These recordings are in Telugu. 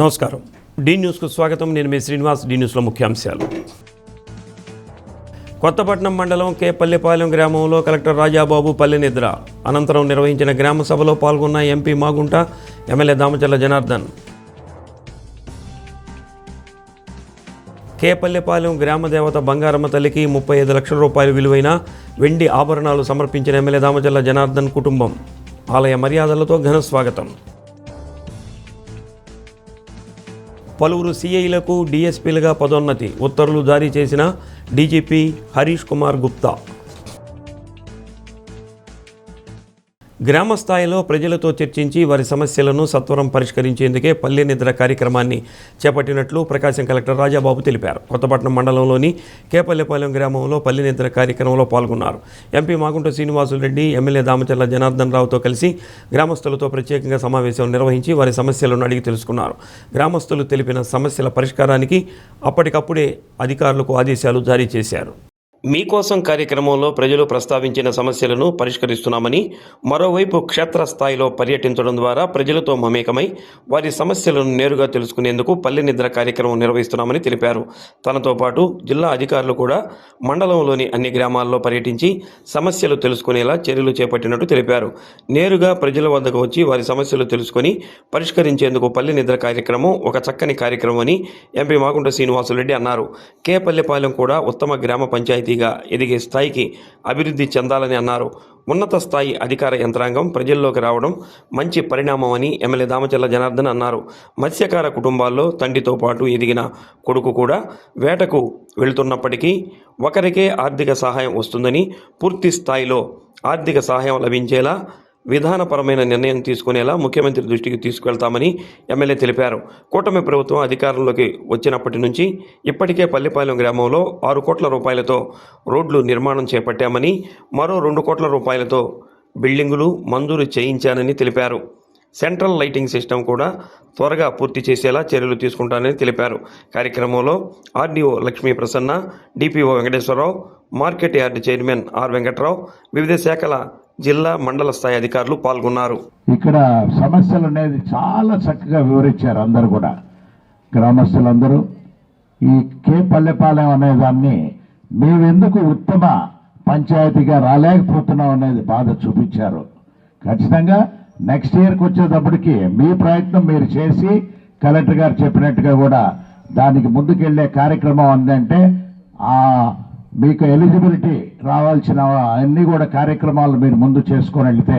నమస్కారం. డి న్యూస్కు స్వాగతం. నేను మీ శ్రీనివాస్. డి న్యూస్లో ముఖ్యాంశాలు. కొత్తపట్నం మండలం కే పల్లెపాలెం గ్రామంలో కలెక్టర్ రాజాబాబు పల్లె నిద్ర అనంతరం నిర్వహించిన గ్రామ సభలో పాల్గొన్న ఎంపీ మాగుంట, ఎమ్మెల్యే దామచర్ల జనార్దన్. కే పల్లెపాలెం గ్రామ దేవత బంగారమ్మ తల్లికి 35 లక్షల రూపాయలు విలువైన వెండి ఆభరణాలు సమర్పించిన ఎమ్మెల్యే దామచర్ల జనార్దన్ కుటుంబం. ఆలయ మర్యాదలతో ఘన స్వాగతం. పలువురు సిఐలకు డిఎస్పీలుగా పదోన్నతి ఉత్తర్వులు జారీ చేసిన డీజీపీ హరీష్ కుమార్ గుప్తా. గ్రామ స్థాయిలో ప్రజలతో చర్చించి వారి సమస్యలను సత్వరం పరిష్కరించేందుకే పల్లె నిద్ర కార్యక్రమాన్ని చేపట్టినట్లు ప్రకాశం కలెక్టర్ రాజాబాబు తెలిపారు. కొత్తపట్నం మండలంలోని కేపల్లెపాలెం గ్రామంలో పల్లె నిద్ర కార్యక్రమంలో పాల్గొన్నారు. ఎంపీ మాగుంట శ్రీనివాసులరెడ్డి, ఎమ్మెల్యే దామచర్ల జనార్దన్ రావుతో కలిసి గ్రామస్తులతో ప్రత్యేకంగా సమావేశం నిర్వహించి వారి సమస్యలను అడిగి తెలుసుకున్నారు. గ్రామస్తులు తెలిపిన సమస్యల పరిష్కారానికి అప్పటికప్పుడే అధికారులకు ఆదేశాలు జారీ చేశారు. మీకోసం కార్యక్రమంలో ప్రజలు ప్రస్తావించిన సమస్యలను పరిష్కరిస్తున్నామని, మరోవైపు క్షేత్రస్థాయిలో పర్యటించడం ద్వారా ప్రజలతో మమేకమై వారి సమస్యలను నేరుగా తెలుసుకునేందుకు పల్లె నిద్ర కార్యక్రమం నిర్వహిస్తున్నామని తెలిపారు. తనతో పాటు జిల్లా అధికారులు కూడా మండలంలోని అన్ని గ్రామాల్లో పర్యటించి సమస్యలు తెలుసుకునేలా చర్యలు చేపట్టినట్టు తెలిపారు. నేరుగా ప్రజల వద్దకు వచ్చి వారి సమస్యలు తెలుసుకొని పరిష్కరించేందుకు పల్లె నిద్ర కార్యక్రమం ఒక చక్కని కార్యక్రమం అని ఎంపీ మాగుంట శ్రీనివాసులరెడ్డి అన్నారు. కే పల్లెపాలెం కూడా ఉత్తమ గ్రామ పంచాయతీ ఎదిగే స్థాయికి అభివృద్ధి చెందాలని అన్నారు. ఉన్నత స్థాయి అధికార యంత్రాంగం ప్రజల్లోకి రావడం మంచి పరిణామం అని ఎమ్మెల్యే దామచర్ల జనార్దన్ అన్నారు. మత్స్యకార కుటుంబాల్లో తండ్రితో పాటు ఎదిగిన కొడుకు కూడా వేటకు వెళుతున్నప్పటికీ ఒకరికే ఆర్థిక సహాయం వస్తుందని, పూర్తి స్థాయిలో ఆర్థిక సహాయం లభించేలా విధానపరమైన నిర్ణయం తీసుకునేలా ముఖ్యమంత్రి దృష్టికి తీసుకువెళ్తామని ఎమ్మెల్యే తెలిపారు. కూటమి ప్రభుత్వం అధికారంలోకి వచ్చినప్పటి నుంచి ఇప్పటికే పల్లెపాలెం గ్రామంలో 6 కోట్ల రూపాయలతో రోడ్లు నిర్మాణం చేపట్టామని, మరో 2 కోట్ల రూపాయలతో బిల్డింగులు మంజూరు చేయించానని తెలిపారు. సెంట్రల్ లైటింగ్ సిస్టమ్ కూడా త్వరగా పూర్తి చేసేలా చర్యలు తీసుకుంటానని తెలిపారు. కార్యక్రమంలో RDO Lakshmi Prasanna, DPO Venkateswararao, market yard chairman R Venkatrao, వివిధ శాఖల జిల్లా మండల స్థాయి అధికారులు పాల్గొన్నారు. ఇక్కడ సమస్యలు అనేది చాలా చక్కగా వివరించారు అందరూ కూడా. గ్రామస్తులందరూ ఈ కే పల్లెపాలెం అనే దాన్ని మేమెందుకు ఉత్తమ పంచాయతీగా రాలేకపోతున్నాం అనేది బాధ చూపించారు. ఖచ్చితంగా నెక్స్ట్ ఇయర్కి వచ్చేటప్పటికి మీ ప్రయత్నం మీరు చేసి కలెక్టర్ గారు చెప్పినట్టుగా కూడా దానికి ముందుకెళ్లే కార్యక్రమం ఉందంటే మీకు ఎలిజిబిలిటీ రావాల్సిన అన్ని కూడా కార్యక్రమాలు మీరు ముందు చేసుకొని వెళ్తే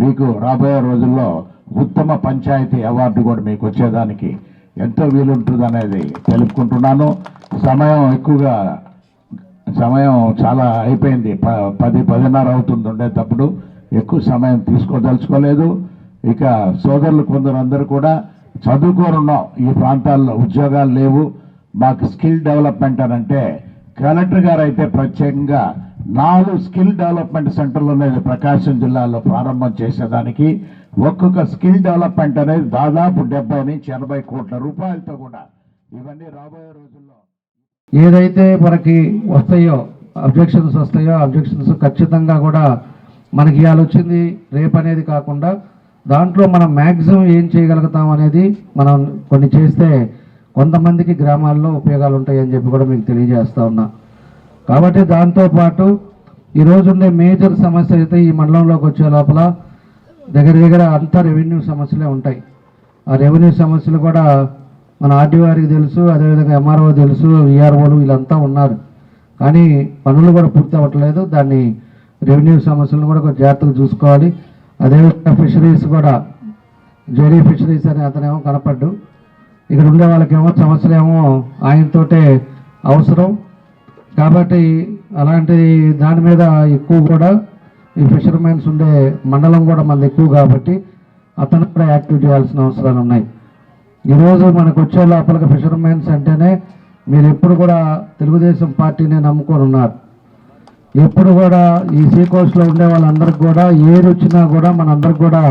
మీకు రాబోయే రోజుల్లో ఉత్తమ పంచాయతీ అవార్డు కూడా మీకు వచ్చేదానికి ఎంతో వీలుంటుంది అనేది తెలుపుకుంటున్నాను. సమయం చాలా అయిపోయింది. 10:30 అవుతుంది ఉండేటప్పుడు ఎక్కువ సమయం తీసుకోదలుచుకోలేదు. ఇక సోదరులు కొందరు కూడా చదువుకొని ఉన్నాం, ఈ ప్రాంతాల్లో ఉద్యోగాలు లేవు, మాకు స్కిల్ డెవలప్మెంట్ అని అంటే కలెక్టర్ గారు అయితే ప్రత్యేకంగా 4 స్కిల్ డెవలప్మెంట్ సెంటర్లు అనేది ప్రకాశం జిల్లాలో ప్రారంభం చేసేదానికి ఒక్కొక్క స్కిల్ డెవలప్మెంట్ అనేది దాదాపు 70 నుంచి 80 కోట్ల రూపాయలతో కూడా ఇవన్నీ రాబోయే రోజుల్లో ఏదైతే మనకి అబ్జెక్షన్స్ ఖచ్చితంగా కూడా మనకి ఇవాళ వచ్చింది రేపు అనేది కాకుండా దాంట్లో మనం మ్యాక్సిమం ఏం చేయగలుగుతాం అనేది మనం కొన్ని చేస్తే కొంతమందికి గ్రామాల్లో ఉపయోగాలు ఉంటాయని చెప్పి కూడా మీకు తెలియజేస్తా ఉన్నా. కాబట్టి దాంతోపాటు ఈరోజు ఉండే మేజర్ సమస్య అయితే ఈ మండలంలోకి వచ్చే లోపల దగ్గర అంతా రెవెన్యూ సమస్యలే ఉంటాయి. ఆ రెవెన్యూ సమస్యలు కూడా మన ఆర్డీఓ గారికి తెలుసు, అదేవిధంగా ఎంఆర్ఓ తెలుసు, విఆర్ఓలు వీళ్ళంతా ఉన్నారు. కానీ పనులు కూడా పూర్తి అవ్వట్లేదు. దాన్ని రెవెన్యూ సమస్యలను కూడా కొంచెం జాగ్రత్తగా చూసుకోవాలి. అదేవిధంగా ఫిషరీస్ కూడా, జెరీ ఫిషరీస్ అనే అతనేమో కనపడ్డు, ఇక్కడ ఉండే వాళ్ళకేమో సమస్యలేమో ఆయనతోటే అవసరం. కాబట్టి అలాంటి దాని మీద ఎక్కువ కూడా ఈ ఫిషర్మెన్స్ ఉండే మండలం కూడా మనది ఎక్కువ కాబట్టి అతను కూడా యాక్టివ్ చేయాల్సిన అవసరాలు ఉన్నాయి. ఈరోజు మనకు వచ్చే లోపలికి ఫిషర్మెన్స్ అంటేనే మీరు ఎప్పుడు కూడా తెలుగుదేశం పార్టీనే నమ్ముకొని ఉన్నారు. ఎప్పుడు కూడా ఈ సీ కోస్ట్లో ఉండే వాళ్ళందరికీ కూడా ఏది వచ్చినా కూడా మనందరికి కూడా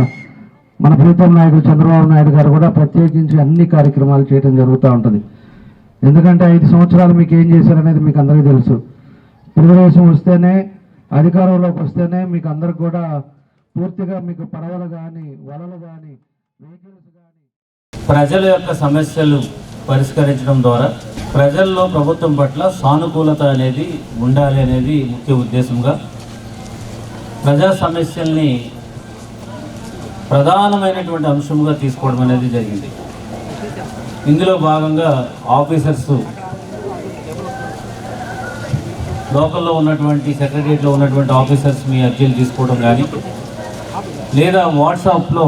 మన ప్రీతం నాయకుడు చంద్రబాబు నాయుడు గారు కూడా ప్రత్యేకించి అన్ని కార్యక్రమాలు చేయడం జరుగుతూ ఉంటుంది. ఎందుకంటే 5 సంవత్సరాలు మీకు ఏం చేశారనేది మీకు అందరికీ తెలుసు. తెలుగుదేశం వస్తేనే, అధికారంలోకి వస్తేనే మీకు అందరికి కూడా పూర్తిగా మీకు పడవలు కానీ, వలలు కానీ, వెహికల్స్ కానీ ప్రజల యొక్క సమస్యలు పరిష్కరించడం ద్వారా ప్రజల్లో ప్రభుత్వం పట్ల సానుకూలత అనేది ఉండాలి అనేది ముఖ్య ఉద్దేశంగా ప్రజా సమస్యల్ని ప్రధానమైనటువంటి అంశంగా తీసుకోవడం అనేది జరిగింది. ఇందులో భాగంగా ఆఫీసర్స్ లోకల్లో ఉన్నటువంటి సెక్రటరియట్లో ఉన్నటువంటి ఆఫీసర్స్ మీ అర్జీలు తీసుకోవడం కానీ, లేదా వాట్సాప్లో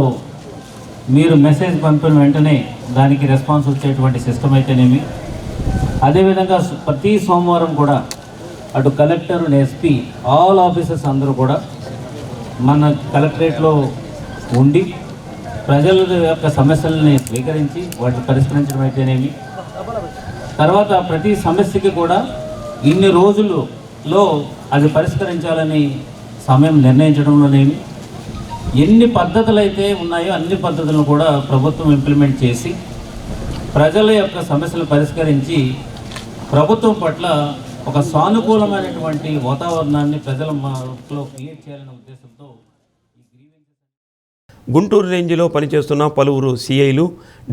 మీరు మెసేజ్ పంపిన వెంటనే దానికి రెస్పాన్స్ వచ్చేటువంటి సిస్టమ్ అయితేనేమి, అదేవిధంగా ప్రతి సోమవారం కూడా అటు కలెక్టర్ ఎస్పీ ఆల్ ఆఫీసర్స్ అందరూ కూడా మన కలెక్టరేట్లో ఉండి ప్రజల యొక్క సమస్యలని స్వీకరించి వాటిని పరిష్కరించడం అయితేనేమి, తర్వాత ప్రతి సమస్యకి కూడా ఇన్ని రోజుల్లో అది పరిష్కరించాలని సమయం నిర్ణయించడంలోనేమి, ఎన్ని పద్ధతులు అయితే ఉన్నాయో అన్ని పద్ధతులను కూడా ప్రభుత్వం ఇంప్లిమెంట్ చేసి ప్రజల యొక్క సమస్యలు పరిష్కరించి ప్రభుత్వం పట్ల ఒక సానుకూలమైనటువంటి వాతావరణాన్ని ప్రజలలో క్రియేట్ చేయాలనే ఉద్దేశంతో గుంటూరు రేంజ్లో పనిచేస్తున్న పలువురు సిఐలు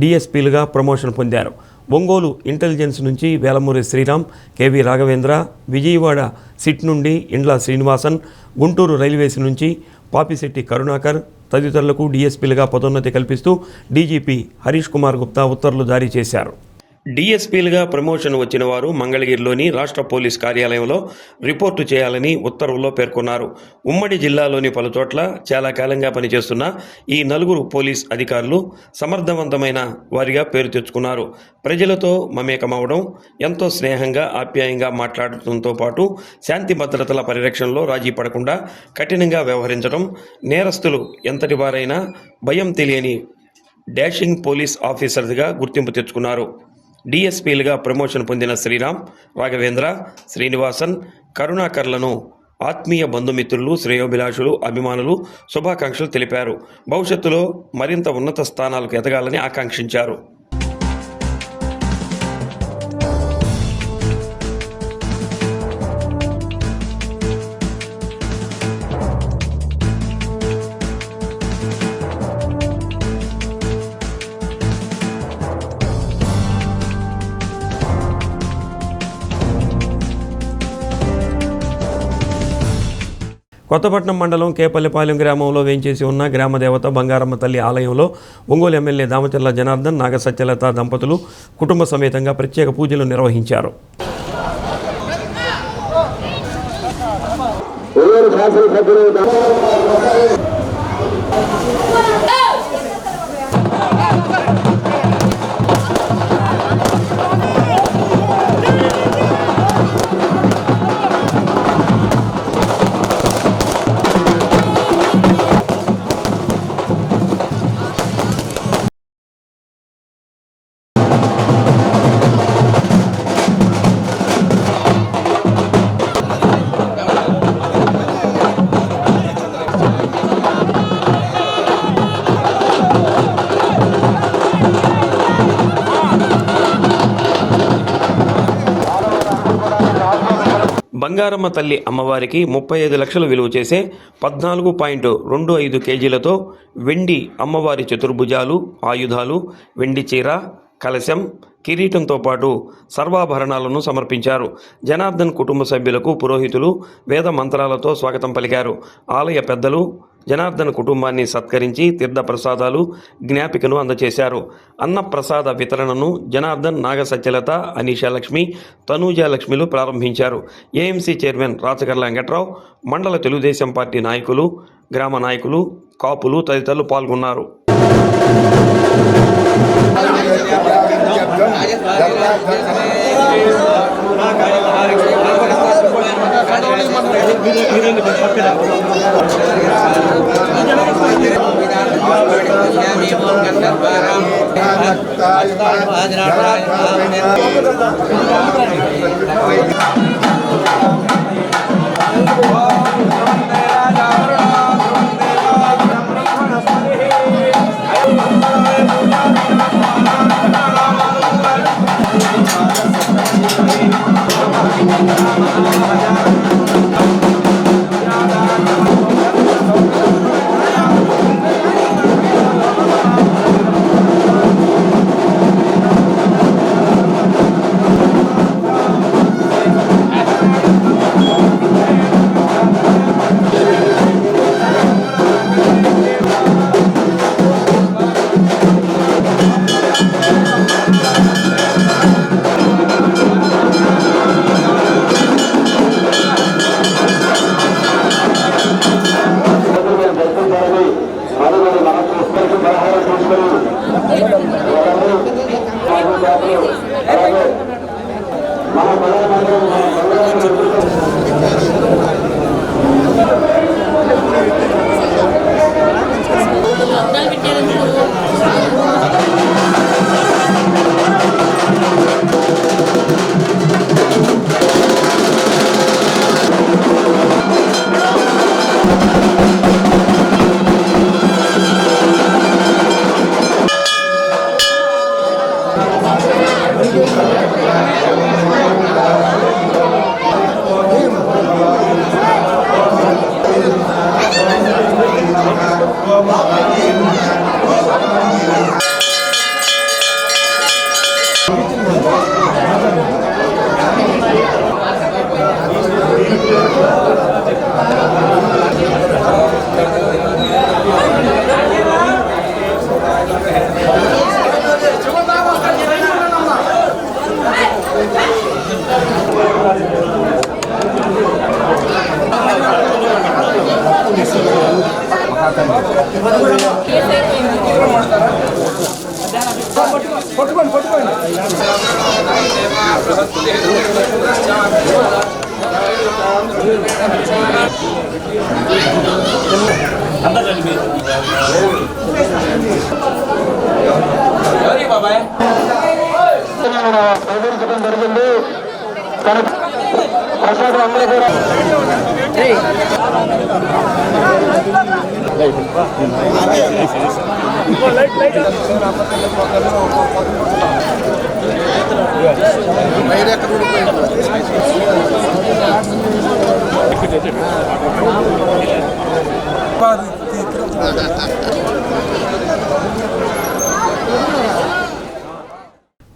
డిఎస్పీలుగా ప్రమోషన్ పొందారు. ఒంగోలు ఇంటెలిజెన్స్ నుంచి వేలమూరి శ్రీరామ్, కేవి రాఘవేంద్ర, విజయవాడ సిట్ నుండి ఇండ్ల శ్రీనివాసన్, గుంటూరు రైల్వేస్ నుంచి పాపిశెట్టి కరుణాకర్ తదితరులకు డిఎస్పీలుగా పదోన్నతి కల్పిస్తూ డీజీపీ హరీష్ కుమార్ గుప్తా ఉత్తర్వులు జారీ చేశారు. డిఎస్పీలుగా ప్రమోషన్ వచ్చిన వారు మంగళగిరిలోని రాష్ట్ర పోలీస్ కార్యాలయంలో రిపోర్టు చేయాలని ఉత్తర్వుల్లో పేర్కొన్నారు. ఉమ్మడి జిల్లాలోని పలుచోట్ల చాలా కాలంగా పనిచేస్తున్న ఈ నలుగురు పోలీస్ అధికారులు సమర్థవంతమైన వారిగా పేరు తెచ్చుకున్నారు. ప్రజలతో మమేకమవడం, ఎంతో స్నేహంగా ఆప్యాయంగా మాట్లాడటంతో పాటు శాంతి భద్రతల పరిరక్షణలో రాజీ పడకుండా కఠినంగా వ్యవహరించడం, నేరస్తులు ఎంతటి వారైనా భయం తెలియని డాషింగ్ పోలీస్ ఆఫీసర్గా గుర్తింపు తెచ్చుకున్నారు. డిఎస్పీలుగా ప్రమోషన్ పొందిన శ్రీరామ్, రాఘవేంద్ర, శ్రీనివాసన్, కరుణాకర్లను ఆత్మీయ బంధుమిత్రులు, శ్రేయోభిలాషులు, అభిమానులు శుభాకాంక్షలు తెలిపారు. భవిష్యత్తులో మరింత ఉన్నత స్థానాలకు ఎదగాలని ఆకాంక్షించారు. కొత్తపట్నం మండలం కేపల్లిపాలెం గ్రామంలో వేంచేసి ఉన్న గ్రామదేవత బంగారమ్మ తల్లి ఆలయంలో ఒంగోలు ఎమ్మెల్యే దామచర్ల జనార్దన్, నాగ సత్యలత దంపతులు కుటుంబ సమేతంగా ప్రత్యేక పూజలు నిర్వహించారు. బంగారమ్మ తల్లి అమ్మవారికి 35 లక్షలు విలువ చేసే 14.25 కేజీలతో వెండి అమ్మవారి చతుర్భుజాలు, ఆయుధాలు, వెండి చీర, కలశం, కిరీటంతో పాటు సర్వాభరణాలను సమర్పించారు. జనార్దన్ కుటుంబ సభ్యులకు పురోహితులు వేద మంత్రాలతో స్వాగతం పలికారు. ఆలయ పెద్దలు జనార్దన్ కుటుంబాన్ని సత్కరించి తీర్థప్రసాదాలు, జ్ఞాపికను అందజేశారు. అన్నప్రసాద వితరణను జనార్దన్, నాగ సత్యలత, అనీషాలక్ష్మి, తనూజాలక్ష్మిలు ప్రారంభించారు. ఏఎంసీ చైర్మన్ రాచకర్ల వెంకట్రావు, మండల తెలుగుదేశం పార్టీ నాయకులు, గ్రామ నాయకులు, కాపులు తదితరులు పాల్గొన్నారు.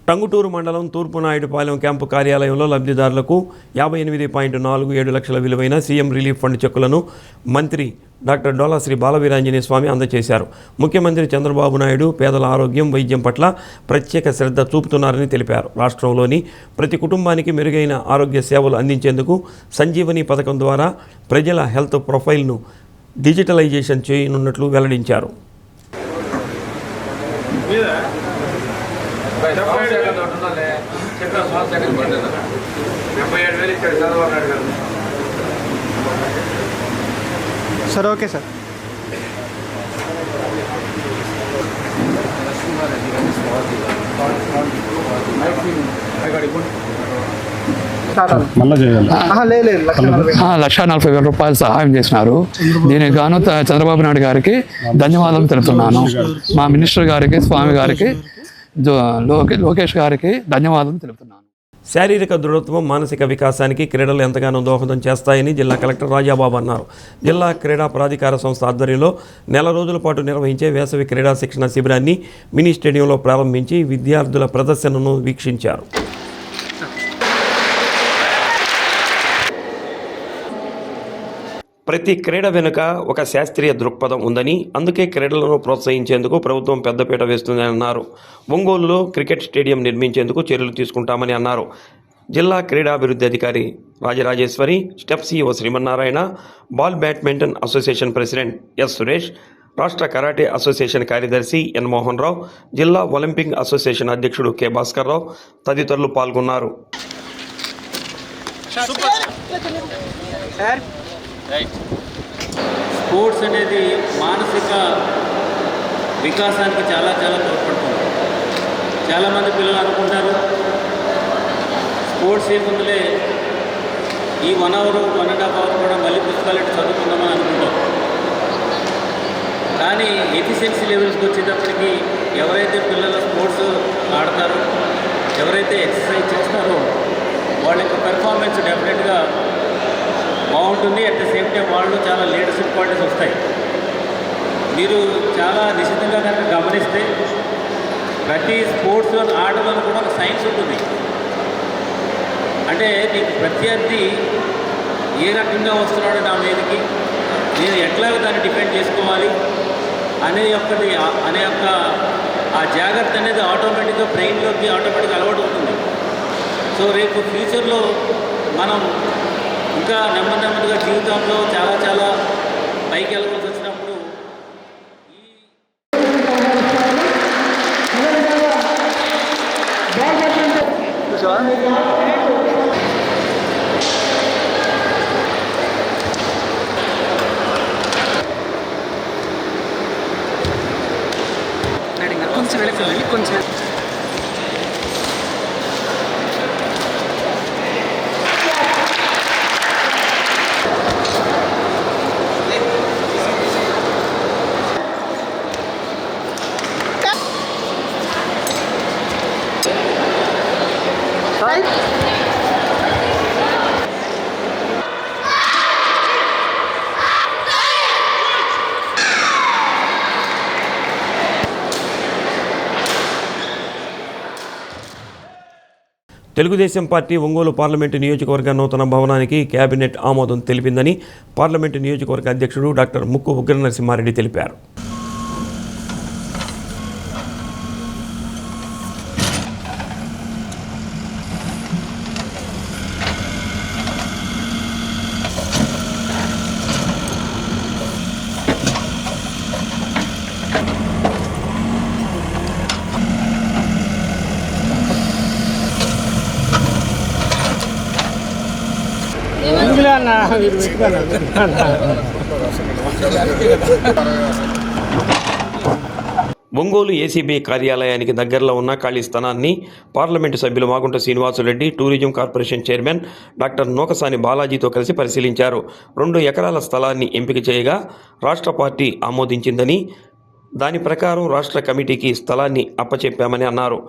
టంగుటూరు మండలం తూర్పు నాయుడుపాలెం క్యాంపు కార్యాలయంలో లబ్ధిదారులకు 58.47 లక్షల విలువైన సీఎం రిలీఫ్ ఫండ్ చెక్కులను మంత్రి డాక్టర్ డోలా శ్రీ బాలవీరాంజనేయ స్వామి అందజేశారు. ముఖ్యమంత్రి చంద్రబాబు నాయుడు పేదల ఆరోగ్యం, వైద్యం పట్ల ప్రత్యేక శ్రద్ధ చూపుతున్నారని తెలిపారు. రాష్ట్రంలోని ప్రతి కుటుంబానికి మెరుగైన ఆరోగ్య సేవలు అందించేందుకు సంజీవని పథకం ద్వారా ప్రజల హెల్త్ ప్రొఫైల్ను డిజిటలైజేషన్ చేయనున్నట్లు వెల్లడించారు. Sir okay sir. ₹1,40,000 సహాయం చేసినారు. దీనికి గాను చంద్రబాబు నాయుడు గారికి ధన్యవాదాలు తెలుపుతున్నాను. మా మినిస్టర్ గారికి, స్వామి గారికి, లోకేష్ గారికి ధన్యవాదాలు తెలుపుతున్నాను. శారీరక దృఢత్వం, మానసిక వికాసానికి క్రీడలు ఎంతగానో దోహదం చేస్తాయని జిల్లా కలెక్టర్ రాజాబాబు అన్నారు. జిల్లా క్రీడా ప్రాధికార సంస్థ ఆధ్వర్యంలో నెల రోజుల పాటు నిర్వహించే వేసవి క్రీడా శిక్షణ శిబిరాన్ని మినీ స్టేడియంలో ప్రారంభించి విద్యార్థుల ప్రదర్శనను వీక్షించారు. ప్రతి క్రీడ వెనుక ఒక శాస్త్రీయ దృక్పథం ఉందని, అందుకే క్రీడలను ప్రోత్సహించేందుకు ప్రభుత్వం పెద్దపీట వేస్తుందని అన్నారు. ఒంగోలులో క్రికెట్ స్టేడియం నిర్మించేందుకు చర్యలు తీసుకుంటామని అన్నారు. జిల్లా క్రీడాభివృద్ధి అధికారి Rajarajeswari, STEP CEO Srimannarayana, ball badminton association president S Suresh, రాష్ట్ర కరాటే అసోసియేషన్ కార్యదర్శి ఎన్ మోహన్ రావు, జిల్లా ఒలింపిక్ అసోసియేషన్ అధ్యక్షుడు కె భాస్కర్ రావు తదితరులు పాల్గొన్నారు. స్పోర్ట్స్ అనేది మానసిక వికాసానికి చాలా తోడ్పడుతుంది. చాలామంది పిల్లలు అనుకుంటారు స్పోర్ట్స్ ఏముందులే ఈ 1 అవర్ 1.5 అవర్ కూడా మళ్ళీ పుస్తకాలు చదువుకుందామని అనుకుంటారు. కానీ ఎఫిషియన్సీ లెవెల్స్కి వచ్చేటప్పటికి ఎవరైతే పిల్లలు స్పోర్ట్స్ ఆడతారో, ఎవరైతే ఎక్సర్సైజ్ చేస్తారో వాళ్ళ యొక్క పెర్ఫార్మెన్స్ డెఫినెట్గా బాగుంటుంది. అట్ ద సేమ్ టైం వాళ్ళు చాలా లీడర్షిప్ క్వాలిటీస్ వస్తాయి. మీరు చాలా నిశ్చితంగా కనుక గమనిస్తే ప్రతి స్పోర్ట్స్లో ఆటలోనూ కూడా ఒక సైన్స్ ఉంటుంది. అంటే నీకు ప్రత్యర్థి ఏ రకంగా వస్తున్నాడో నా మీదకి, నేను ఎట్లాగ దాన్ని డిఫెండ్ చేసుకోవాలి అనే యొక్క ఆ జాగ్రత్త అనేది ఆటోమేటిక్గా బ్రెయిన్లోకి ఆటోమేటిక్గా అలవాటు అవుతుంది. సో రేపు ఫ్యూచర్లో మనం ఇంకా నెమ్మదిగా జీవితంలో చాలా పైకి వెళ్ళవలసి వచ్చినప్పుడు కూర్చోండి కొంచెం. తెలుగుదేశం పార్టీ ఒంగోలు పార్లమెంటు నియోజకవర్గ నూతన భవనానికి కేబినెట్ ఆమోదం తెలిపిందని పార్లమెంటు నియోజకవర్గ అధ్యక్షుడు డాక్టర్ ముక్కు ఉగ్ర నరసింహారెడ్డి తెలిపారు. ఒంగోలు ఏసీబీ కార్యాలయానికి దగ్గరలో ఉన్న ఖాళీ స్థలాన్ని పార్లమెంటు సభ్యులు Magunta Srinivasulu Reddy, tourism corporation chairman doctor Nookasani బాలాజీతో కలిసి పరిశీలించారు. 2 ఎకరాల స్థలాన్ని ఎంపిక చేయగా రాష్ట్ర పార్టీ ఆమోదించిందని, దాని ప్రకారం రాష్ట్ర కమిటీకి స్థలాన్ని అప్పచెప్పామని అన్నారు.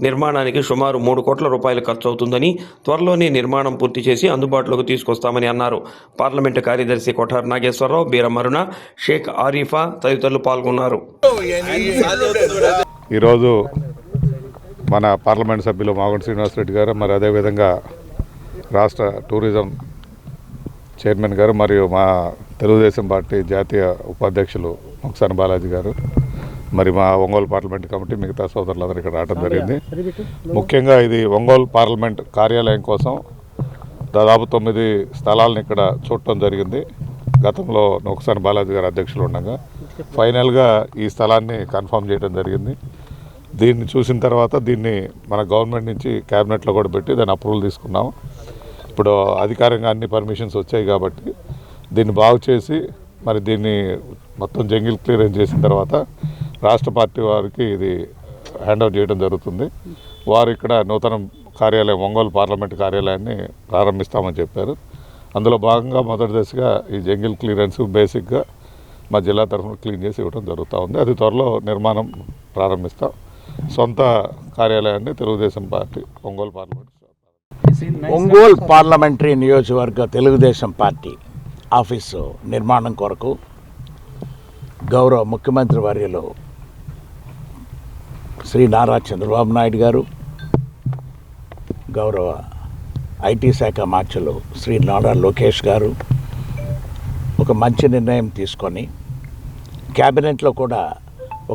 నిర్మాణానికి సుమారు 3 కోట్ల రూపాయలు ఖర్చు అవుతుందని, త్వరలోనే నిర్మాణం పూర్తి చేసి అందుబాటులోకి తీసుకొస్తామని అన్నారు. పార్లమెంటు కార్యదర్శి కొఠార్ నాగేశ్వరరావు, బీరమరుణ, షేక్ ఆరిఫా తదితరులు పాల్గొన్నారు. ఈరోజు మన పార్లమెంట్ సభ్యులు మాగుంట శ్రీనివాసరెడ్డి గారు, మరి అదేవిధంగా రాష్ట్ర టూరిజం చైర్మన్ గారు మరియు మా తెలుగుదేశం పార్టీ జాతీయ ఉపాధ్యక్షులు నూకసాని బాలాజీ గారు, మరి మా ఒంగోలు పార్లమెంట్ కమిటీ మిగతా సోదరులందరూ ఇక్కడ రావడం జరిగింది. ముఖ్యంగా ఇది ఒంగోలు పార్లమెంట్ కార్యాలయం కోసం దాదాపు 9 స్థలాలను ఇక్కడ చూడటం జరిగింది. గతంలో నూకసాని బాలాజీ గారు అధ్యక్షులు ఉండగా ఫైనల్గా ఈ స్థలాన్ని కన్ఫర్మ్ చేయడం జరిగింది. దీన్ని చూసిన తర్వాత దీన్ని మన గవర్నమెంట్ నుంచి క్యాబినెట్లో కూడా పెట్టి దాన్ని అప్రూవల్ తీసుకున్నాం. ఇప్పుడు అధికారంగా అన్ని పర్మిషన్స్ వచ్చాయి కాబట్టి దీన్ని బాగు చేసి మరి దీన్ని మొత్తం జంగిల్ క్లియరెన్స్ చేసిన తర్వాత రాష్ట్ర పార్టీ వారికి ఇది హ్యాండ్ ఓవర్ చేయడం జరుగుతుంది. వారు ఇక్కడ నూతన కార్యాలయం ఒంగోలు పార్లమెంట్ కార్యాలయాన్ని ప్రారంభిస్తామని చెప్పారు. అందులో భాగంగా మొదటి దశగా ఈ జంగిల్ క్లియరెన్స్ బేసిక్గా మా జిల్లా తరఫున క్లీన్ చేసి ఇవ్వడం జరుగుతూ ఉంది. అది త్వరలో నిర్మాణం ప్రారంభిస్తాం. సొంత కార్యాలయాన్ని తెలుగుదేశం పార్టీ ఒంగోలు పార్లమెంటరీ నియోజకవర్గ తెలుగుదేశం పార్టీ ఆఫీసు నిర్మాణం కొరకు గౌరవ ముఖ్యమంత్రి వర్యులు శ్రీ నారా చంద్రబాబు నాయుడు గారు, గౌరవ ఐటీ శాఖ మార్చులు శ్రీ నారా లోకేష్ గారు ఒక మంచి నిర్ణయం తీసుకొని క్యాబినెట్లో కూడా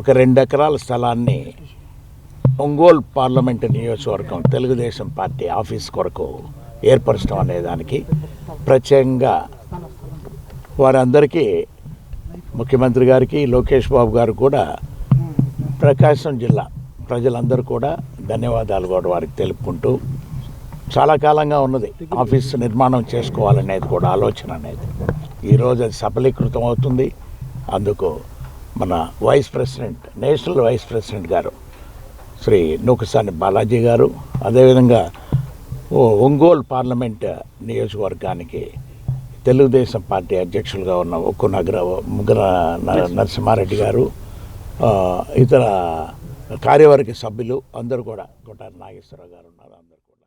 ఒక 2 ఎకరాల స్థలాన్ని ఒంగోలు పార్లమెంటు నియోజకవర్గం తెలుగుదేశం పార్టీ ఆఫీస్ కొరకు ఏర్పరచడం అనే దానికి ప్రత్యేకంగా వారందరికీ ముఖ్యమంత్రి గారికి, లోకేష్ బాబు గారు కూడా, ప్రకాశం జిల్లా ప్రజలందరూ కూడా ధన్యవాదాలు కూడా వారికి తెలుపుకుంటూ, చాలా కాలంగా ఉన్నది ఆఫీసు నిర్మాణం చేసుకోవాలనేది కూడా ఆలోచన అనేది ఈరోజు అది సఫలీకృతం అవుతుంది. అందుకు మన vice president, national vice president గారు శ్రీ నూకసాని బాలాజీ గారు, అదేవిధంగా ఒంగోలు పార్లమెంట్ నియోజకవర్గానికి తెలుగుదేశం పార్టీ అధ్యక్షులుగా ఉన్న ముగ్గుర నరసింహారెడ్డి గారు, ఇతర కార్యవర్గ సభ్యులు అందరూ కూడా, కొట్టారి నాగేశ్వరరావు గారు ఉన్నారు. అందరూ కూడా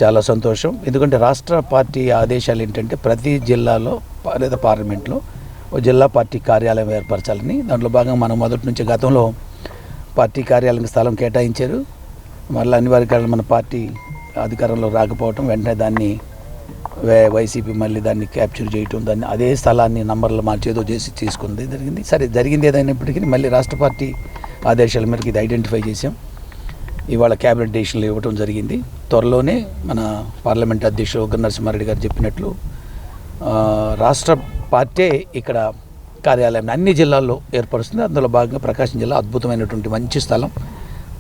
చాలా సంతోషం. ఎందుకంటే రాష్ట్ర పార్టీ ఆదేశాలు ఏంటంటే ప్రతి జిల్లాలో లేదా పార్లమెంట్లో ఓ జిల్లా పార్టీ కార్యాలయం ఏర్పరచాలని. దాంట్లో భాగంగా మనం మొదటి నుంచి గతంలో పార్టీ కార్యాలయానికి స్థలం కేటాయించారు. మళ్ళీ అనివార్య మన పార్టీ అధికారంలో రాకపోవటం, వెంటనే దాన్ని వైసీపీ మళ్ళీ దాన్ని క్యాప్చర్ చేయటం, దాన్ని అదే స్థలాన్ని నంబర్లు మార్చేదో చేసి తీసుకుంది జరిగింది. సరే, జరిగింది ఏదైనప్పటికీ మళ్ళీ రాష్ట్ర పార్టీ ఆదేశాల మేరకు ఇది ఐడెంటిఫై చేసాం. ఇవాళ క్యాబినెట్ డెసిషన్లు ఇవ్వటం జరిగింది. త్వరలోనే మన పార్లమెంట్ అధ్యక్షుడు ఉగ్ర నరసింహారెడ్డి గారు చెప్పినట్లు రాష్ట్ర పార్టీ ఇక్కడ కార్యాలయం అన్ని జిల్లాల్లో ఏర్పరుస్తుంది. అందులో భాగంగా ప్రకాశం జిల్లా అద్భుతమైనటువంటి మంచి స్థలం.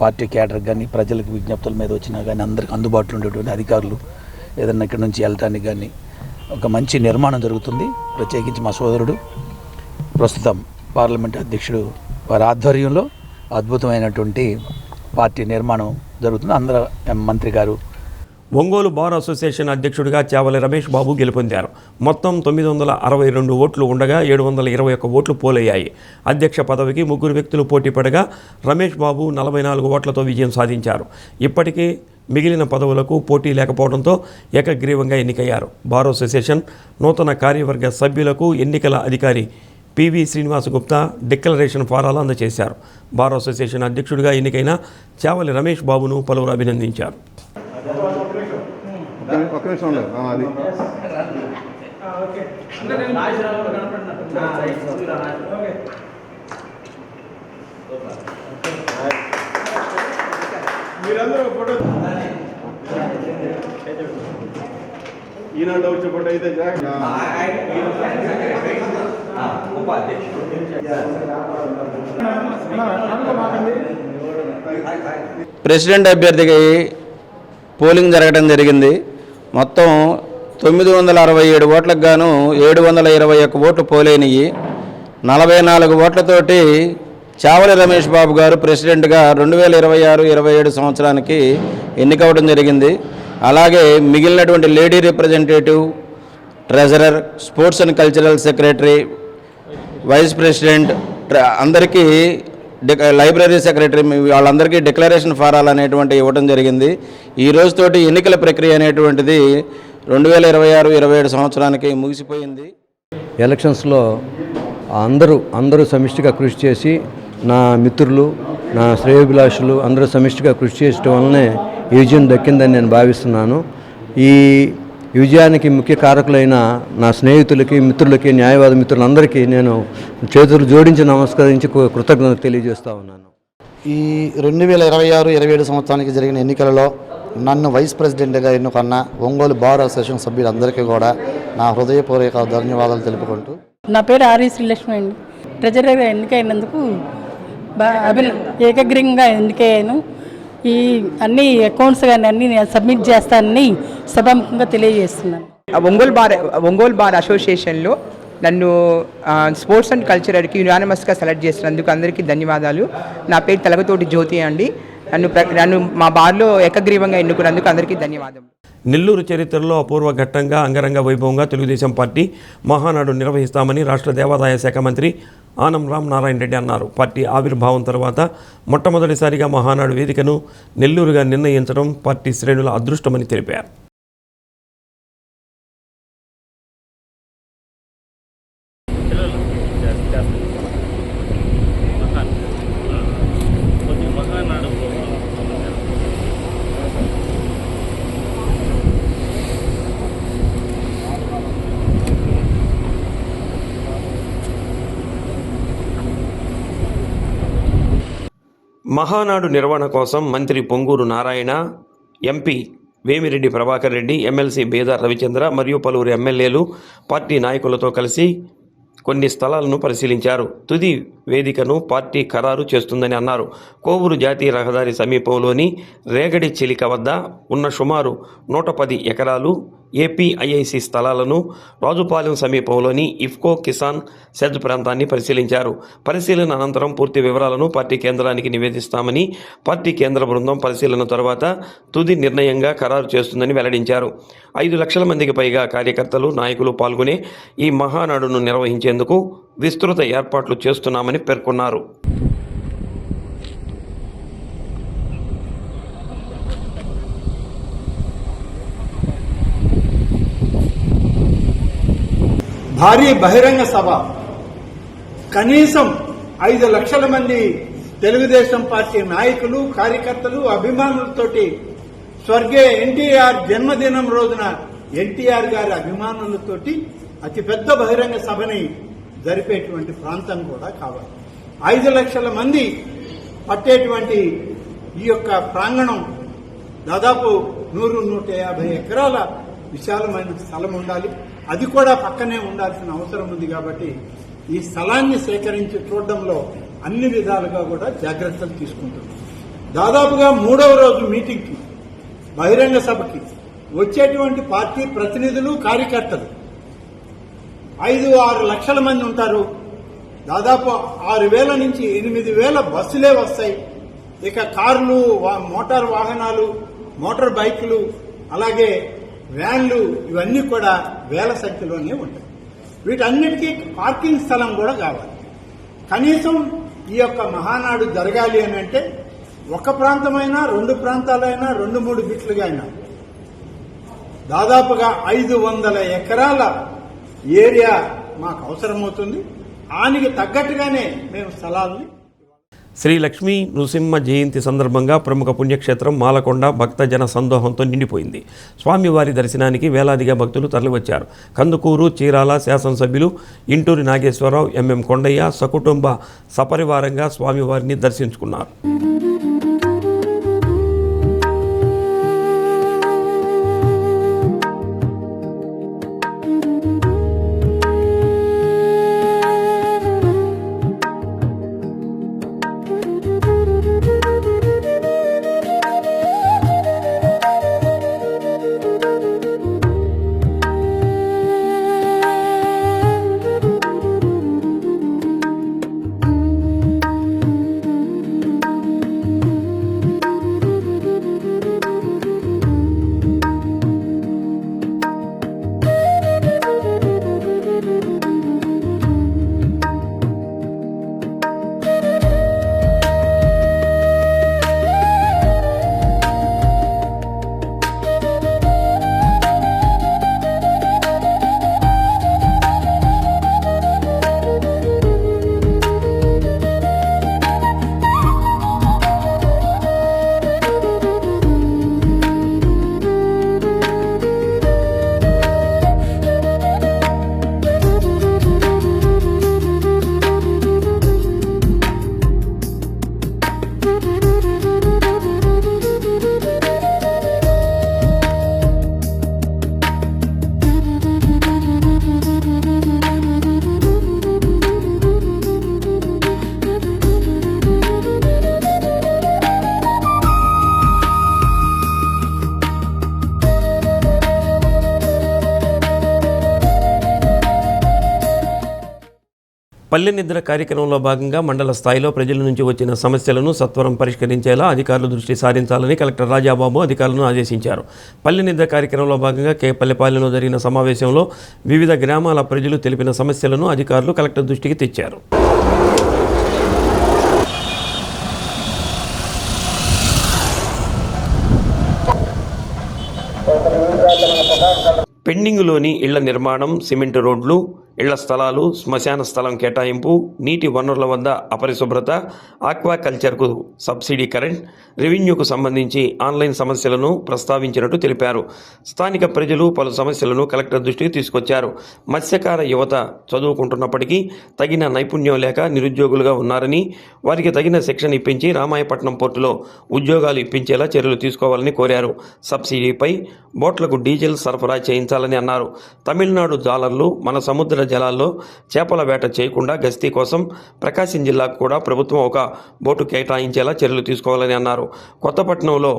పార్టీ క్యాడర్ కానీ, ప్రజలకు విజ్ఞప్తుల మీద వచ్చినా కానీ అందరికి అందుబాటులో ఉండేటువంటి అధికారులు ఏదన్నా ఇక్కడ నుంచి వెళ్ళటానికి కానీ ఒక మంచి నిర్మాణం జరుగుతుంది. ప్రత్యేకించి మా సోదరుడు ప్రస్తుతం పార్లమెంట్ అధ్యక్షుడు వారి ఆధ్వర్యంలో అద్భుతమైనటువంటి పార్టీ నిర్మాణం జరుగుతుంది. అందరూ మంత్రి గారు. ఒంగోలు బార్ అసోసియేషన్ అధ్యక్షుడిగా చావలి రమేష్ బాబు గెలుపొందారు. మొత్తం 962 ఓట్లు ఉండగా 721 ఓట్లు పోలయ్యాయి. అధ్యక్ష పదవికి 3 వ్యక్తులు పోటీ పడగా రమేష్ బాబు 44 ఓట్లతో విజయం సాధించారు. ఇప్పటికీ మిగిలిన పదవులకు పోటీ లేకపోవడంతో ఏకగ్రీవంగా ఎన్నికయ్యారు. బార్ అసోసియేషన్ నూతన కార్యవర్గ సభ్యులకు ఎన్నికల అధికారి పివి శ్రీనివాస్ గుప్తా డిక్లరేషన్ ఫారాలు అందజేశారు. బార్ అసోసియేషన్ అధ్యక్షుడిగా ఎన్నికైన చావలి రమేష్ బాబును పలువురు అభినందించారు. ఈనాడు వచ్చే ఫోటో అయితే ప్రెసిడెంట్ అభ్యర్థికి పోలింగ్ జరగడం జరిగింది. మొత్తం 967 ఓట్లకు గాను 721 ఓట్లు పోలైనవి. 44 ఓట్లతోటి చావలి రమేష్ బాబు గారు ప్రెసిడెంట్గా 2026-27 సంవత్సరానికి ఎన్నికవడం జరిగింది. అలాగే మిగిలినటువంటి lady representative, treasurer, sports and cultural secretary, vice president అందరికీ లైబ్రరీ సెక్రటరీ వాళ్ళందరికీ డిక్లరేషన్ ఫారాలు అనేటువంటి ఇవ్వడం జరిగింది. ఈ రోజుతోటి ఎన్నికల ప్రక్రియ అనేటువంటిది 2026-27 సంవత్సరానికి ముగిసిపోయింది. ఎలక్షన్స్లో అందరూ సమిష్టిగా కృషి చేసి నా మిత్రులు, నా శ్రేయోభిలాషులు అందరూ సమిష్టిగా కృషి చేయడం వల్లనే ఈ విజయం దక్కిందని నేను భావిస్తున్నాను. ఈ విజయానికి ముఖ్య కారకులైన నా స్నేహితులకి, మిత్రులకి, న్యాయవాద మిత్రులందరికీ నేను చేతులు జోడించి నమస్కరించి కృతజ్ఞత తెలియజేస్తా ఉన్నాను. ఈ 2026-27 సంవత్సరానికి జరిగిన ఎన్నికలలో నన్ను వైస్ ప్రెసిడెంట్గా ఎన్నుకున్న ఒంగోలు బార్ అసోసియేషన్ సభ్యులందరికీ కూడా నా హృదయపూర్వక ధన్యవాదాలు తెలుపుకుంటూ, నా పేరు ఆర్వి శ్రీలక్ష్మి అండి. ట్రెజరీగా ఎన్నికైనందుకు ఏకగ్రీవంగా ఎన్నికయ్యాను. ఈ అన్ని అకౌంట్స్ కానీ అన్నీ నేను సబ్మిట్ చేస్తానని సభాముఖంగా తెలియజేస్తున్నాను. ఒంగోలు బార్ అసోసియేషన్లో నన్ను స్పోర్ట్స్ అండ్ కల్చరల్కి యునానిమస్గా సెలెక్ట్ చేసినందుకు అందరికీ ధన్యవాదాలు. నా పేరు తలగతోటి జ్యోతి అండి. నన్ను మా బార్లో ఏకగ్రీవంగా ఎన్నుకున్నందుకు అందరికీ ధన్యవాదాలు. నెల్లూరు చరిత్రలో అపూర్వ ఘట్టంగా అంగరంగ వైభవంగా తెలుగుదేశం పార్టీ మహానాడు నిర్వహిస్తామని రాష్ట్ర దేవాదాయ శాఖ మంత్రి ఆనం రామనారాయణ రెడ్డి అన్నారు. పార్టీ ఆవిర్భావం తర్వాత మొట్టమొదటిసారిగా మహానాడు వేదికను నెల్లూరుగా నిర్ణయించడం పార్టీ శ్రేణుల అదృష్టమని తెలిపారు. మహానాడు నిర్వహణ కోసం మంత్రి పొంగూరు నారాయణ, ఎంపీ వేమిరెడ్డి ప్రభాకర్ రెడ్డి, ఎమ్మెల్సీ బేదా రవిచంద్ర మరియు పలువురు ఎమ్మెల్యేలు పార్టీ నాయకులతో కలిసి కొన్ని స్థలాలను పరిశీలించారు. తుది వేదికను పార్టీ ఖరారు చేస్తుందని అన్నారు. కోవూరు జాతీయ రహదారి సమీపంలోని రేగడి చిలిక వద్ద ఉన్న సుమారు 110 ఎకరాలు ఏపీఐఐసి స్థలాలను, రాజుపాలెం సమీపంలోని ఇఫ్కో కిసాన్ సెజ్ ప్రాంతాన్ని పరిశీలించారు. పరిశీలన అనంతరం పూర్తి వివరాలను పార్టీ కేంద్రానికి నివేదిస్తామని, పార్టీ కేంద్ర బృందం పరిశీలన తర్వాత తుది నిర్ణయంగా ఖరారు చేస్తుందని వెల్లడించారు. 5 లక్షల మందికి పైగా కార్యకర్తలు, నాయకులు పాల్గొనే ఈ మహానాడును నిర్వహించేందుకు విస్తృత ఏర్పాట్లు చేస్తున్నామని పేర్కొన్నారు. భారీ బహిరంగ సభ, కనీసం 5 లక్షల మంది తెలుగుదేశం పార్టీ నాయకులు, కార్యకర్తలు, అభిమానులతోటి స్వర్గీయ ఎన్టీఆర్ జన్మదినం రోజున ఎన్టీఆర్ గారి అభిమానులతోటి అతిపెద్ద బహిరంగ సభని జరిపేటువంటి ప్రాంతం కూడా కావాలి. 5 లక్షల మంది పట్టేటువంటి ఈ యొక్క ప్రాంగణం దాదాపు 100-150 ఎకరాల విశాలమైన స్థలం ఉండాలి. అది కూడా పక్కనే ఉండాల్సిన అవసరం ఉంది. కాబట్టి ఈ స్థలాన్ని సేకరించి చూడడంలో అన్ని విధాలుగా కూడా జాగ్రత్తలు తీసుకుంటున్నాం. దాదాపుగా 3వ రోజు మీటింగ్కి, బహిరంగ సభకి వచ్చేటువంటి పార్టీ ప్రతినిధులు, కార్యకర్తలు 5-6 లక్షల మంది ఉంటారు. దాదాపు 6,000 నుంచి 8,000 బస్సులే వస్తాయి. ఇక కార్లు, మోటార్ వాహనాలు, మోటార్ బైకులు, అలాగే వ్యాన్లు ఇవన్నీ కూడా వేల సంఖ్యలోనే ఉంటాయి. వీటన్నిటికీ పార్కింగ్ స్థలం కూడా కావాలి. కనీసం ఈ యొక్క మహానాడు జరగాలి అని అంటే ఒక ప్రాంతమైనా, 2 ప్రాంతాలైనా, 2-3 బిట్లుగా అయినా దాదాపుగా 500 ఎకరాల ఏరియా మాకు అవసరమవుతుంది. దానికి తగ్గట్టుగానే మేము స్థలాల్ని. శ్రీ లక్ష్మీ నృసింహ జయంతి సందర్భంగా ప్రముఖ పుణ్యక్షేత్రం మాలకొండ భక్తజన సందోహంతో నిండిపోయింది. స్వామివారి దర్శనానికి వేలాదిగా భక్తులు తరలివచ్చారు. కందుకూరు, చీరాల శాసనసభ్యులు ఇంటూరి నాగేశ్వరరావు, ఎంఎం కొండయ్య సకుటుంబ సపరివారంగా స్వామివారిని దర్శించుకున్నారు. పల్లె నిద్ర కార్యక్రమంలో భాగంగా మండల స్థాయిలో ప్రజల నుంచి వచ్చిన సమస్యలను సత్వరం పరిష్కరించేలా అధికారులు దృష్టి సారించాలని కలెక్టర్ రాజాబాబు అధికారులను ఆదేశించారు. పల్లె నిద్ర కార్యక్రమంలో భాగంగా పల్లెపాలెంలో జరిగిన సమావేశంలో వివిధ గ్రామాల ప్రజలు తెలిపిన సమస్యలను అధికారులు కలెక్టర్ దృష్టికి తెచ్చారు. పెండింగులోని ఇళ్ల నిర్మాణం, సిమెంట్ రోడ్లు, ఇళ్ల స్థలాలు, శ్మశాన స్థలం కేటాయింపు, నీటి వనరుల వద్ద అపరిశుభ్రత, ఆక్వాకల్చర్కు సబ్సిడీ కరెంట్, రెవెన్యూకు సంబంధించి ఆన్లైన్ సమస్యలను ప్రస్తావించినట్టు తెలిపారు. స్థానిక ప్రజలు పలు సమస్యలను కలెక్టర్ దృష్టికి తీసుకొచ్చారు. మత్స్యకార యువత చదువుకుంటున్నప్పటికీ తగిన నైపుణ్యం లేక నిరుద్యోగులుగా ఉన్నారని, వారికి తగిన శిక్షణ ఇప్పించి రామాయపట్నం పోర్టులో ఉద్యోగాలు ఇప్పించేలా చర్యలు తీసుకోవాలని కోరారు. సబ్సిడీపై బోట్లకు డీజిల్ సరఫరా చేయించాలని అన్నారు. తమిళనాడు జాలర్లు మన సముద్ర జలాల్లో చేపల వేట చేయకుండా గస్తీ కోసం ప్రకాశం జిల్లాకు కూడా ప్రభుత్వం ఒక బోటు కేటాయించేలా చర్యలు తీసుకోవాలని అన్నారు. కొత్తపట్నంలో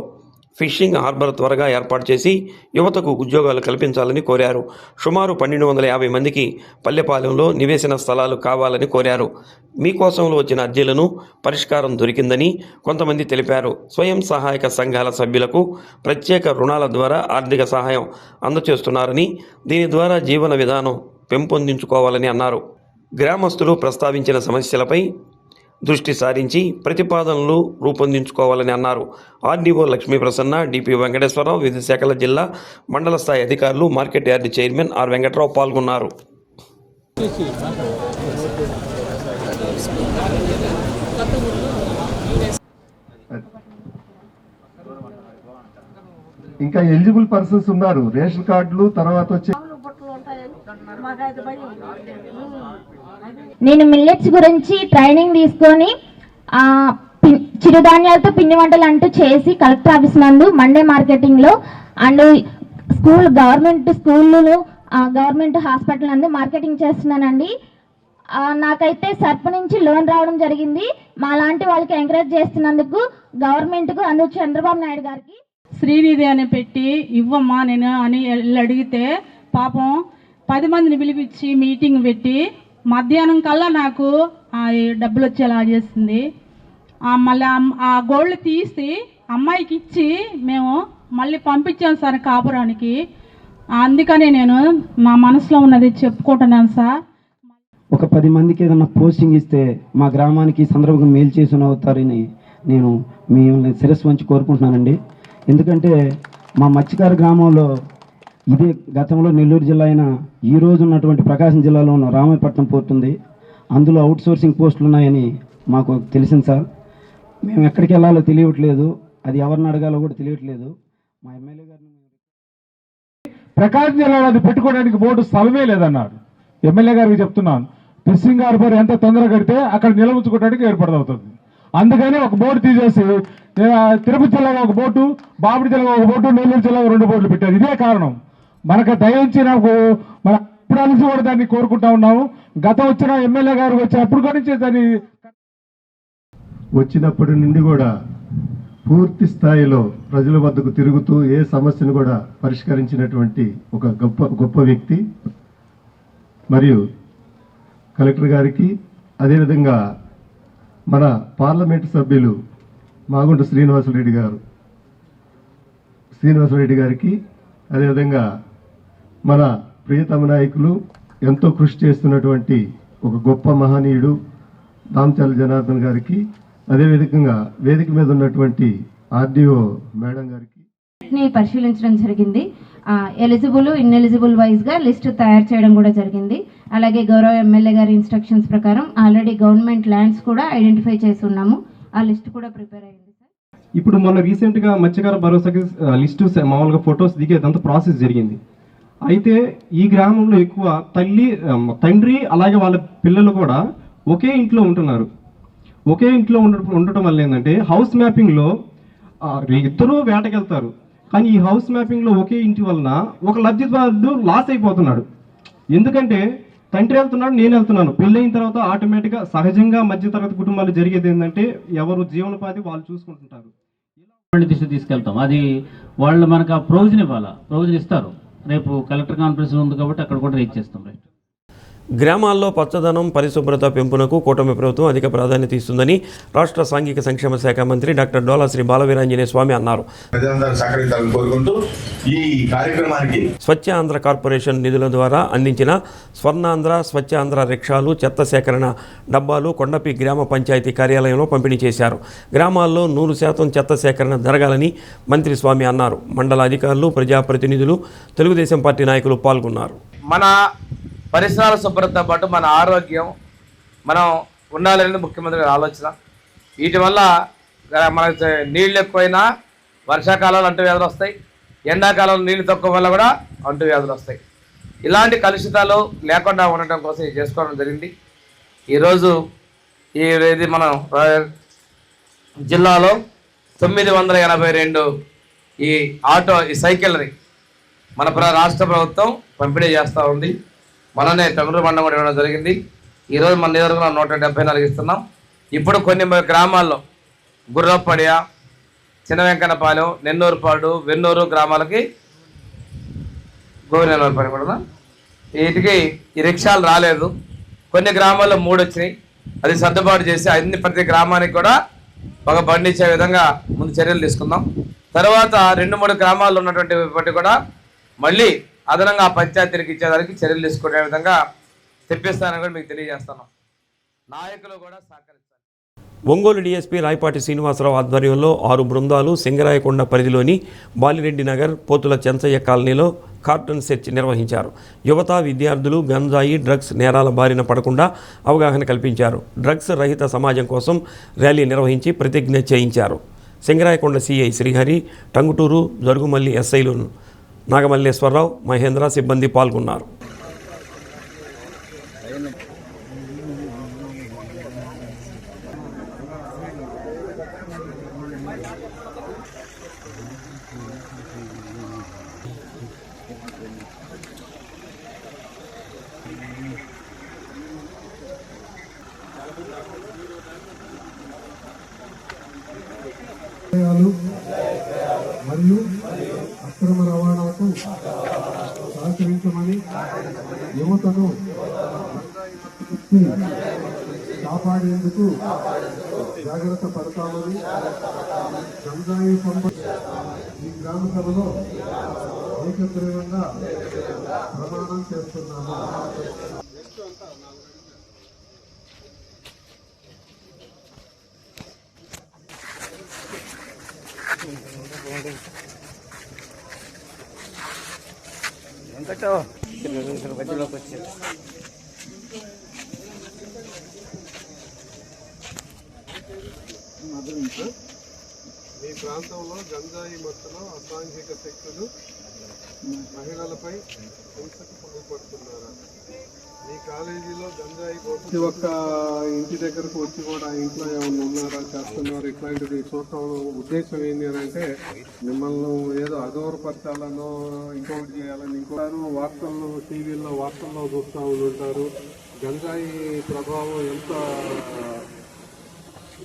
ఫిషింగ్ హార్బర్ త్వరగా ఏర్పాటు చేసి యువతకు ఉద్యోగాలు కల్పించాలని కోరారు. సుమారు 1250 మందికి పల్లెపాలెంలో నివేశన స్థలాలు కావాలని కోరారు. మీకోసంలో వచ్చిన అర్జీలను పరిష్కారం దొరికిందని కొంతమంది తెలిపారు. స్వయం సహాయక సంఘాల సభ్యులకు ప్రత్యేక రుణాల ద్వారా ఆర్థిక సహాయం అందజేస్తున్నారని, దీని ద్వారా జీవన విధానం పెంపొందించుకోవాలని అన్నారు. గ్రామస్తులు ప్రస్తావించిన సమస్యలపై దృష్టి సారించి ప్రతిపాదనలు రూపొందించుకోవాలని అన్నారు. ఆర్డీఓ లక్ష్మీ ప్రసన్న, డిపి వెంకటేశ్వరరావు, వివిధ శాఖల జిల్లా మండల స్థాయి అధికారులు, market yard chairman R Venkatrao పాల్గొన్నారు. ఇంకా ఎలిజిబుల్ పర్సన్స్ ఉన్నారు. రేషన్ కార్డులు తర్వాత వచ్చి నేను మిల్లెట్స్ గురించి ట్రైనింగ్ తీసుకొని చిరుధాన్యాలతో పిండి వంటలు అంటూ చేసి కలెక్టర్ ఆఫీస్ నందు మండే మార్కెటింగ్లో అండ్ గవర్నమెంట్ స్కూళ్ళు, గవర్నమెంట్ హాస్పిటల్ నందు మార్కెటింగ్ చేస్తున్నానండి. నాకైతే సర్ప నుంచి లోన్ రావడం జరిగింది. మా లాంటి వాళ్ళకి ఎంకరేజ్ చేస్తున్నందుకు గవర్నమెంట్కు అందుకు చంద్రబాబు నాయుడు గారికి శ్రీనిధి అని పెట్టి ఇవ్వమ్మా నేను అని అడిగితే పాపం 10 మందిని పిలిపించి మీటింగ్ పెట్టి మధ్యాహ్నం కల్లా నాకు డబ్బులు వచ్చేలా చేస్తుంది. మళ్ళీ ఆ గోల్డ్ తీసి అమ్మాయికి ఇచ్చి మేము మళ్ళీ పంపించాం సార్ కాపురానికి. అందుకనే నేను నా మనసులో ఉన్నది చెప్పుకుంటున్నాను సార్. ఒక 10 మందికి ఏదన్నా పోస్టింగ్ ఇస్తే మా గ్రామానికి సందర్భంగా మేలు చేసిన అవుతారని నేను మిమ్మల్ని శిరస్సు వంచి కోరుకుంటున్నానండి. ఎందుకంటే మా మత్స్యకార గ్రామంలో ఇదే గతంలో నెల్లూరు జిల్లా అయినా ఈ రోజు ఉన్నటువంటి ప్రకాశం జిల్లాలో ఉన్న రామాయపట్నం పోర్ట్ ఉంది. అందులో అవుట్ సోర్సింగ్ పోస్టులు ఉన్నాయని మాకు తెలిసింది సార్. మేము ఎక్కడికి వెళ్ళాలో తెలియట్లేదు, అది ఎవరిని అడగాలో కూడా తెలియట్లేదు. మా ఎమ్మెల్యే గారిని ప్రకాశం జిల్లాలో అది పెట్టుకోవడానికి బోర్డు స్థలమే లేదన్నారు. ఎమ్మెల్యే గారికి చెప్తున్నాను, ఫిషింగ్ హార్బర్ ఎంత తొందరగా కడితే అక్కడ నిలవుంచుకోవడానికి ఏర్పడుతుంది. అందుకని ఒక బోర్డు తీసేసి తిరుపతి జిల్లాలో ఒక బోర్డు, బాపూడి జిల్లాలో ఒక బోర్డు, నెల్లూరు జిల్లాలో 2 బోర్డులు పెట్టారు. ఇదే కారణం. మనకు దయించి నాకు మన ఇప్పుడు కూడా దాన్ని కోరుకుంటా ఉన్నాము. గతం వచ్చిన ఎమ్మెల్యే గారు వచ్చినప్పుడు నుంచి దాన్ని వచ్చినప్పటి నుండి కూడా పూర్తి స్థాయిలో ప్రజల వద్దకు తిరుగుతూ ఏ సమస్యను కూడా పరిష్కరించినటువంటి ఒక గొప్ప వ్యక్తి. మరియు కలెక్టర్ గారికి, అదేవిధంగా మన పార్లమెంటు సభ్యులు మాగుంట శ్రీనివాసరెడ్డి గారికి, అదేవిధంగా మన ప్రియతమ నాయకులు ఎంతో కృషి చేస్తున్నటువంటి ఒక గొప్ప మహనీయుడు దామచర్ల జనార్దన్ గారికి, అదేవిధంగా వేదిక మీద ఉన్నటువంటి ఆర్డీఓ మేడం గారికి పరిశీలించడం జరిగింది. ఎలిజిబుల్, ఇన్ఎలిజిబుల్ వైజ్గా లిస్టు తయారు చేయడం కూడా జరిగింది. అలాగే గౌరవ ఎమ్మెల్యే గారి ఇన్స్ట్రక్షన్స్ ప్రకారం ఆల్రెడీ గవర్నమెంట్ ల్యాండ్స్ కూడా ఐడెంటిఫై చేసి ఉన్నాము. ఆ లిస్ట్ కూడా ప్రిపేర్ అయింది సార్. ఇప్పుడు మొన్న రీసెంట్గా మత్స్యకార భరోసాకి లిస్టు మామూలుగా ఫొటోస్ దిగేదంతా ప్రాసెస్ జరిగింది. అయితే ఈ గ్రామంలో ఎక్కువ తండ్రి అలాగే వాళ్ళ పిల్లలు కూడా ఒకే ఇంట్లో ఉంటున్నారు. ఒకే ఇంట్లో ఉండటం వల్ల ఏంటంటే హౌస్ మ్యాపింగ్లో ఇద్దరూ వేటకెళ్తారు. కానీ ఈ హౌస్ మ్యాపింగ్లో ఒకే ఇంటి వలన ఒక లబ్ధిదారుడు లాస్ అయిపోతున్నాడు. ఎందుకంటే తండ్రి వెళ్తున్నాడు, నేను వెళ్తున్నాను. పెళ్ళైన తర్వాత ఆటోమేటిక్గా సహజంగా మధ్యతరగతి కుటుంబాలు జరిగేది ఏంటంటే ఎవరు జీవనోపాధి వాళ్ళు చూసుకుంటుంటారు. దృష్టి తీసుకెళ్తాం. అది వాళ్ళు మనకు ఆ ప్రొవిజన్ ఇవ్వాలా, ప్రొవిజన్ ఇస్తారు. రేపు కలెక్టర్ కాన్ఫరెన్స్ ఉంది కాబట్టి అక్కడ కూడా రీచ్ చేస్తాం. రైట్. గ్రామాల్లో పచ్చదనం, పరిశుభ్రత పెంపునకు కూటమి ప్రభుత్వం అధిక ప్రాధాన్యత ఇస్తుందని రాష్ట్ర సాంఘిక సంక్షేమ శాఖ మంత్రి డాక్టర్ డోలా శ్రీ బాలవీరాంజనేయ స్వామి అన్నారు. స్వచ్ఛ ఆంధ్ర కార్పొరేషన్ నిధుల ద్వారా అందించిన స్వర్ణాంధ్ర, స్వచ్ఛ ఆంధ్ర రిక్షాలు, చెత్త సేకరణ డబ్బాలు కొండపి గ్రామ పంచాయతీ కార్యాలయంలో పంపిణీ చేశారు. గ్రామాల్లో 100% చెత్త సేకరణ జరగాలని మంత్రి స్వామి అన్నారు. మండల అధికారులు, ప్రజాప్రతినిధులు, తెలుగుదేశం పార్టీ నాయకులు పాల్గొన్నారు. మన పరిసరాల శుభ్రతతో పాటు మన ఆరోగ్యం మనం ఉండాలనేది ముఖ్యమంత్రి గారి ఆలోచన. వీటి వల్ల మనకు నీళ్ళు ఎక్కువైనా వర్షాకాలంలో అంటువ్యాధులు వస్తాయి, ఎండాకాలంలో నీళ్ళు తక్కువ వల్ల కూడా అంటువ్యాధులు వస్తాయి. ఇలాంటి కలుషితాలు లేకుండా ఉండటం కోసం ఇది చేసుకోవడం జరిగింది. ఈరోజు ఇది మనం జిల్లాలో 982 ఈ సైకిల్ని మన రాష్ట్ర ప్రభుత్వం పంపిణీ చేస్తూ ఉంది. మననే తమిళ మండలం కూడా ఇవ్వడం జరిగింది. ఈరోజు మన నియోజకవర్గంలో 174 ఇస్తున్నాం. ఇప్పుడు కొన్ని గ్రామాల్లో గుర్రపడియ, చిన్న వెంకన్నపాలెం, నెన్నూరుపాడు, వెన్నూరు గ్రామాలకి గోవినూరుపాడు కూడా వీటికి ఈ రిక్షాలు రాలేదు. కొన్ని గ్రామాల్లో 3 వచ్చినాయి. అది సర్దుబాటు చేసి ప్రతి గ్రామానికి కూడా ఒక బండి ఇచ్చే విధంగా ముందు చర్యలు తీసుకుందాం. తర్వాత 2-3 గ్రామాల్లో ఉన్నటువంటి బట్టి కూడా మళ్ళీ అదనంగా పంచాయతీలకు ఇచ్చేదానికి చర్యలు తీసుకునే విధంగా తెప్పిస్తానని కూడా మీకు తెలియజేస్తాను. నాయకులు కూడా సహకరిస్తారు. ఒంగోలు డీఎస్పీ రాయపాటి శ్రీనివాసరావు ఆధ్వర్యంలో 6 బృందాలు సింగరాయకొండ పరిధిలోని బాలిరెడ్డి నగర్, పోతుల చెంచయ్య కాలనీలో కార్టన్ సెర్చ్ నిర్వహించారు. యువత, విద్యార్థులు గంజాయి, డ్రగ్స్ నేరాల బారిన పడకుండా అవగాహన కల్పించారు. డ్రగ్స్ రహిత సమాజం కోసం ర్యాలీ నిర్వహించి ప్రతిజ్ఞ చేయించారు. సింగరాయకొండ సిఐ శ్రీహరి, టంగుటూరు, జరుగుమల్లి ఎస్ఐలు నాగమల్లేశ్వరరావు, మహేంద్ర సిబ్బంది పాల్గొన్నారు. మరియు అక్రమ రవాణాకు సహకరించమని యువతను కాపాడేందుకు జాగ్రత్త పడతామని గంజాయి ఈ గ్రామ సభలో ఏకగ్రీవంగా ప్రమాణం చేస్తున్నాము. మధ్యలోకి వచ్చి మీ ప్రాంతంలో గంజాయి మత్తులో అసాంఘిక శక్తులు మహిళలపై హింసకు పాల్పడుతున్నారా? మీ కాలేజీలో గంజాయి ప్రతి ఒక్క ఇంటి దగ్గరకు వచ్చి కూడా ఇంట్లో ఏమన్నా ఉన్నారా, చేస్తున్నారు, ఇట్లాంటివి చూడటం ఉద్దేశం ఏంటి అని అంటే మిమ్మల్ని ఏదో అగౌరవపరచాలనో ఇంకొకటి చేయాలని ఇంకోరు వార్తల్లో టీవీల్లో వార్తల్లో చూస్తూ ఉంటారు. గంజాయి ప్రభావం ఎంత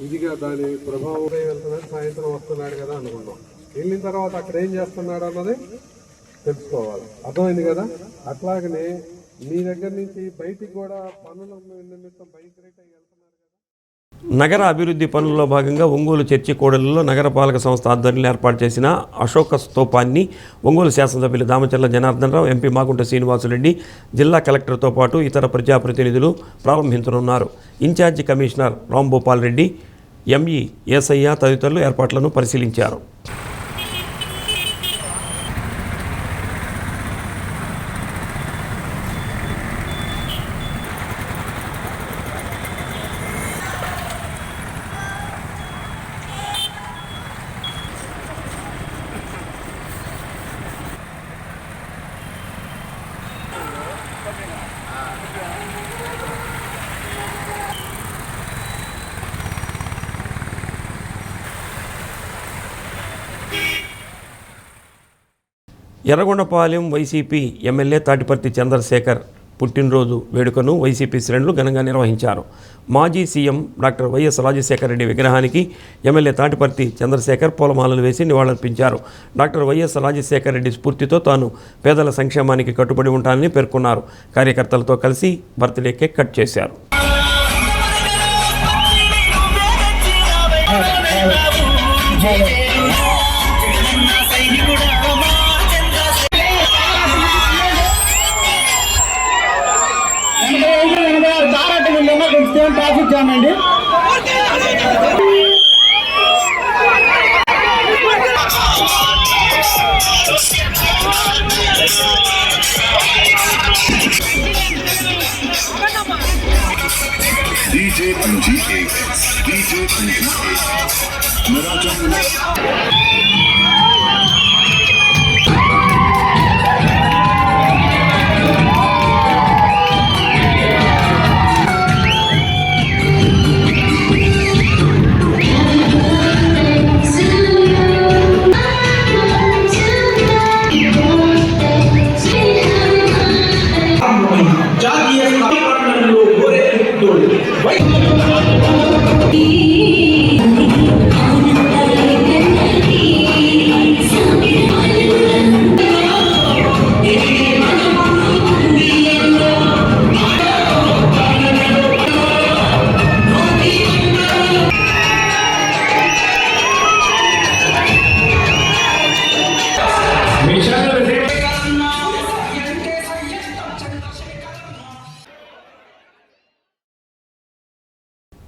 ఇదిగా దాని ప్రభావం వెళ్తున్నాడు, సాయంత్రం వస్తున్నాడు కదా అనుకుంటాం. వెళ్ళిన తర్వాత అక్కడ ఏం చేస్తున్నాడు అన్నది తెలుసుకోవాలి. అర్థమైంది కదా? అట్లాగనే మీ దగ్గర నుంచి బయటికి కూడా పనుల నిమిత్తం బైక్ రేట్ అయ్యి వెళ్తున్నారు కదా. నగర అభివృద్ధి పనుల్లో భాగంగా ఒంగోలు చర్చి కూడలిలో నగరపాలక సంస్థ ఆధ్వర్యంలో ఏర్పాటు చేసిన అశోక స్తూపాన్ని ఒంగోలు శాసనసభ్యులు దామచర్ల జనార్దన్ రావు, ఎంపీ మాగుంట శ్రీనివాసురెడ్డి, జిల్లా కలెక్టర్తో పాటు ఇతర ప్రజాప్రతినిధులు ప్రారంభించనున్నారు. Incharge commissioner Rambhupal Reddy, ME ఏసయ్య తదితరులు ఏర్పాట్లను పరిశీలించారు. ఎర్రగొండపాలెం వైసీపీ ఎమ్మెల్యే తాటిపర్తి చంద్రశేఖర్ పుట్టినరోజు వేడుకను వైసీపీ శ్రేణులు ఘనంగా నిర్వహించారు. మాజీ CM doctor YS Rajasekhara Reddy విగ్రహానికి ఎమ్మెల్యే తాటిపర్తి చంద్రశేఖర్ పూలమాలలు వేసి నివాళులర్పించారు. డాక్టర్ వైఎస్ రాజశేఖర రెడ్డి స్ఫూర్తితో తాను పేదల సంక్షేమానికి కట్టుబడి ఉంటానని పేర్కొన్నారు. కార్యకర్తలతో కలిసి బర్త్డే కేక్ కట్ చేశారు. ట్రాఫిక్ జామ్ అండి.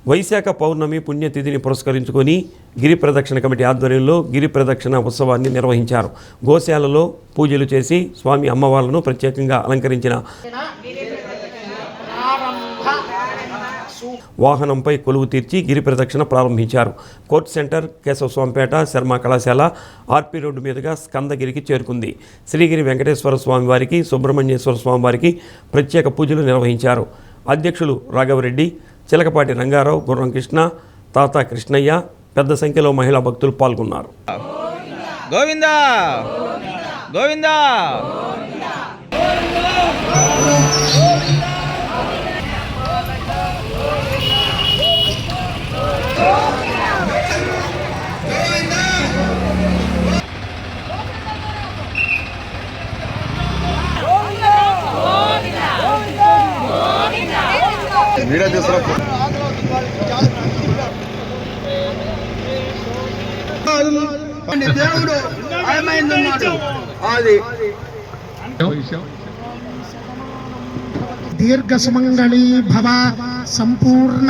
వైశాఖ పౌర్ణమి పుణ్యతిథిని పురస్కరించుకొని గిరి ప్రదక్షిణ కమిటీ ఆధ్వర్యంలో గిరి ప్రదక్షిణ ఉత్సవాన్ని నిర్వహించారు. గోశాలలో పూజలు చేసి స్వామి అమ్మవార్లను ప్రత్యేకంగా అలంకరించిన వాహనంపై కొలువు తీర్చి గిరి ప్రదక్షిణ ప్రారంభించారు. కోర్ట్ సెంటర్, కేశవస్వామిపేట, శర్మ కళాశాల, ఆర్పి రోడ్డు మీదుగా స్కందగిరికి చేరుకుంది. శ్రీగిరి వెంకటేశ్వర స్వామి వారికి, సుబ్రహ్మణ్యేశ్వర స్వామి వారికి ప్రత్యేక పూజలు నిర్వహించారు. అధ్యక్షులు రాఘవరెడ్డి, చిలకపాటి రంగారావు, గుర్రం కృష్ణ, తాత కృష్ణయ్య, పెద్ద సంఖ్యలో మహిళా భక్తులు పాల్గొన్నారు. గోవిందా గోవిందా. వీడియో తీసుకురా. దేవుడు ఆయమైందన్నాడు. అది దీర్ఘ సుమంగళీ భవ సంపూర్ణ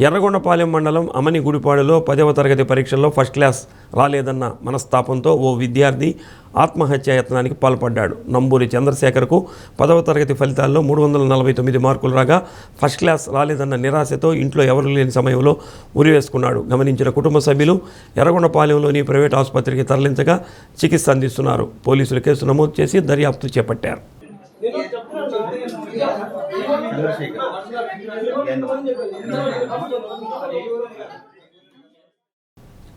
ఎర్రగొండపాలెం మండలం అమని గుడిపాడులో 10వ తరగతి పరీక్షల్లో ఫస్ట్ క్లాస్ రాలేదన్న మనస్తాపంతో ఓ విద్యార్థి ఆత్మహత్యాయత్నానికి పాల్పడ్డాడు. నంబూరి చంద్రశేఖర్కు 10వ తరగతి ఫలితాల్లో 349 మార్కులు రాగా ఫస్ట్ క్లాస్ రాలేదన్న నిరాశతో ఇంట్లో ఎవరు లేని సమయంలో ఉరివేసుకున్నాడు. గమనించిన కుటుంబ సభ్యులు ఎర్రగొండపాలెంలోని ప్రైవేట్ ఆసుపత్రికి తరలించగా చికిత్స అందిస్తున్నారు. పోలీసులు కేసు నమోదు చేసి దర్యాప్తు చేపట్టారు.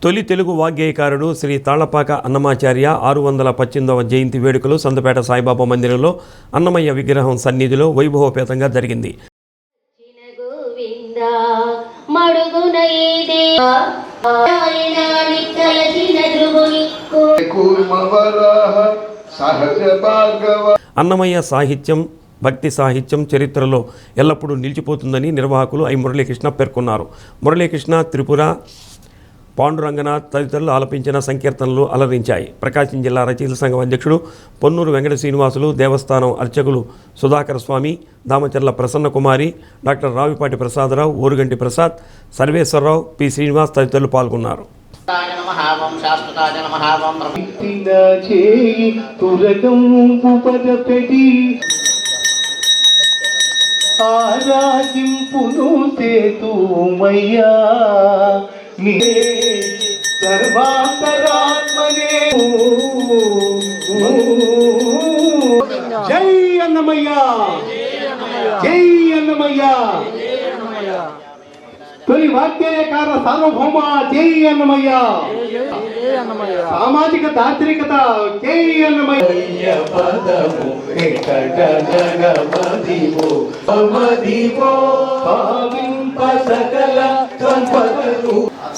తొలి తెలుగు వాగ్గేయకారుడు శ్రీ తాళ్లపాక అన్నమాచార్య 618వ జయంతి వేడుకలు సంతపేట సాయిబాబా మందిరంలో అన్నమయ్య విగ్రహం సన్నిధిలో వైభవపేతంగా జరిగింది. అన్నమయ్య సాహిత్యం భక్తి సాహిత్యం చరిత్రలో ఎల్లప్పుడూ నిలిచిపోతుందని నిర్వాహకులు ఐ మురళీకృష్ణ పేర్కొన్నారు. మురళీకృష్ణ, త్రిపుర, పాండురంగనాథ్ తదితరులు ఆలపించిన సంకీర్తనలు అలరించాయి. ప్రకాశం జిల్లా రచయితల సంఘం అధ్యక్షుడు పొన్నూరు వెంకట శ్రీనివాసులు, దేవస్థానం అర్చకులు సుధాకర స్వామి, దామచర్ల ప్రసన్నకుమారి, డాక్టర్ రావిపాటి ప్రసాదరావు, ఓరుగంటి ప్రసాద్, సర్వేశ్వరరావు, పి శ్రీనివాస్ తదితరులు పాల్గొన్నారు. ఆరాజింపును సేతుమయ్యా నీ సర్వాంతరాత్మనే. జై అన్నమయ్య, జై అన్నమయ్య. తొలి వాగ్గేయకార సార్వభౌమ జై అన్నమయ్య. సామాజిక దార్శనికత జై అన్నమయ్య.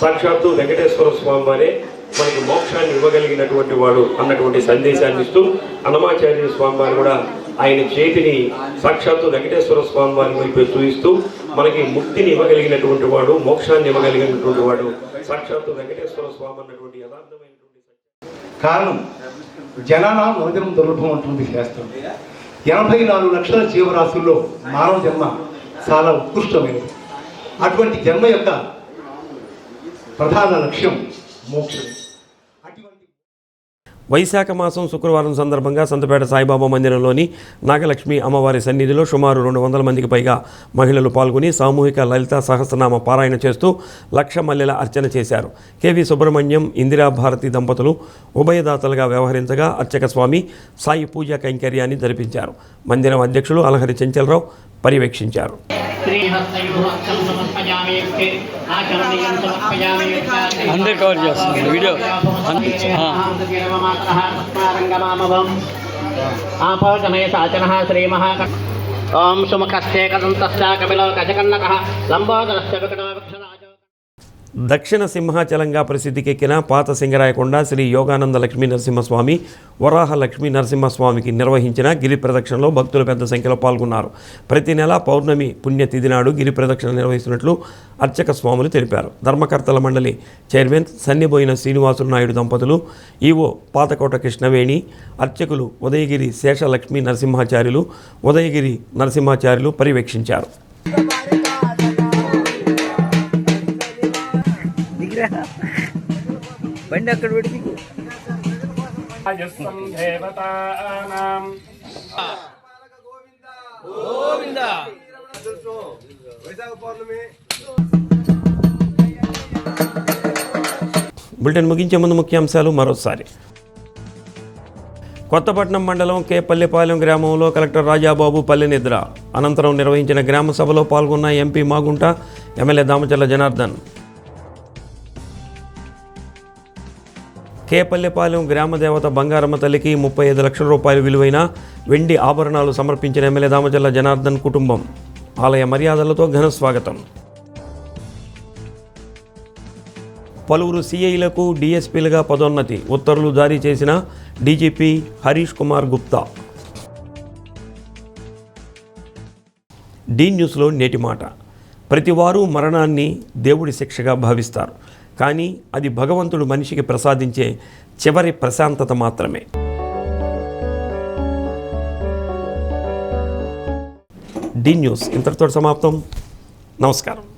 సాక్షాత్తు వెంకటేశ్వర స్వామి వారే మనకి మోక్షాన్ని ఇవ్వగలిగినటువంటి వాడు అన్నటువంటి సందేశాన్ని ఇస్తూ అన్నమాచార్య స్వామి వారు కూడా ఆయన చేతిని సాక్షాత్తు వెంకటేశ్వర స్వామి వారి వైపు చూపిస్తూ మనకి ముక్తిని ఇవ్వగలిగినటువంటి వాడు, మోక్షాన్ని ఇవ్వగలిగినటువంటి వాడు సాక్షాత్తు వెంకటేశ్వర స్వామి అన్నటువంటి యథార్థమైనటువంటి కారణం జనానా నోదనం దుర్లభం అంటుంది శాస్త్రం. 84 లక్షల జీవరాశుల్లో మానవ జన్మ చాలా ఉత్కృష్టమైనది. అటువంటి జన్మ యొక్క ప్రధాన లక్ష్యం మోక్షం. వైశాఖ మాసం శుక్రవారం సందర్భంగా సంతపేట సాయిబాబా మందిరంలోని నాగలక్ష్మి అమ్మవారి సన్నిధిలో సుమారు 200 మందికి పైగా మహిళలు పాల్గొని సామూహిక లలిత సహస్రనామ పారాయణ చేస్తూ లక్ష మల్లెల అర్చన చేశారు. కెవి సుబ్రహ్మణ్యం, ఇందిరాభారతి దంపతులు ఉభయదాతలుగా వ్యవహరించగా అర్చక స్వామి సాయి పూజా కైంకర్యాన్ని జరిపించారు. మందిరం అధ్యక్షులు అలహరి చెంచలరావు పర్యవేక్షించారు. అందరు కవర్ చేస్తున్నారు వీడియో. ఓం సుముఖస్థే కదంతశ్చ కపిలో గజకర్ణకః లంబోదరశ్చ వికటో విక్షరాజో. దక్షిణ సింహాచలంగా ప్రసిద్ధికెక్కిన పాత సింగరాయకొండ శ్రీ యోగానంద లక్ష్మీ నరసింహస్వామి, వరాహ లక్ష్మీ నరసింహస్వామికి నిర్వహించిన గిరి ప్రదక్షిణలో భక్తులు పెద్ద సంఖ్యలో పాల్గొన్నారు. ప్రతి నెల పౌర్ణమి పుణ్యతిథి నాడు గిరి ప్రదక్షిణ నిర్వహిస్తున్నట్లు అర్చక స్వాములు తెలిపారు. ధర్మకర్తల మండలి చైర్మన్ సన్నిబోయిన శ్రీనివాసులు నాయుడు దంపతులు, ఈవో పాతకోట కృష్ణవేణి, అర్చకులు ఉదయగిరి శేష లక్ష్మీ నరసింహాచార్యులు, ఉదయగిరి నరసింహాచార్యులు పర్యవేక్షించారు. బండి అక్కడ పెట్టి బులెటిన్ ముగించే ముందు ముఖ్యాంశాలు మరోసారి. కొత్తపట్నం మండలం కేపల్లిపాలెం గ్రామంలో కలెక్టర్ రాజాబాబు పల్లె నిద్ర. అనంతరం నిర్వహించిన గ్రామ సభలో పాల్గొన్న ఎంపీ మాగుంట, ఎమ్మెల్యే దామచర్ల జనార్దన్. కేపల్లిపాలెం గ్రామదేవత బంగారమ్మ తల్లికి 35 లక్షల రూపాయలు విలువైన వెండి ఆభరణాలు సమర్పించిన ఎమ్మెల్యే దామచర్ల జనార్దన్ కుటుంబం. ఆలయ మర్యాదలతో ఘన స్వాగతం. పలువురు సిఐలకు డిఎస్పీలుగా పదోన్నతి. ఉత్తర్వులు జారీ చేసిన డీజీపీ హరీష్ కుమార్ గుప్తా. డి న్యూస్లో నేటి మాట. ప్రతివారు మరణాన్ని దేవుడి శిక్షగా భావిస్తారు, కానీ అది భగవంతుడు మనిషికి ప్రసాదించే చివరి ప్రశాంతత మాత్రమే. డి న్యూస్ ఇంతటితో సమాప్తం. నమస్కారం.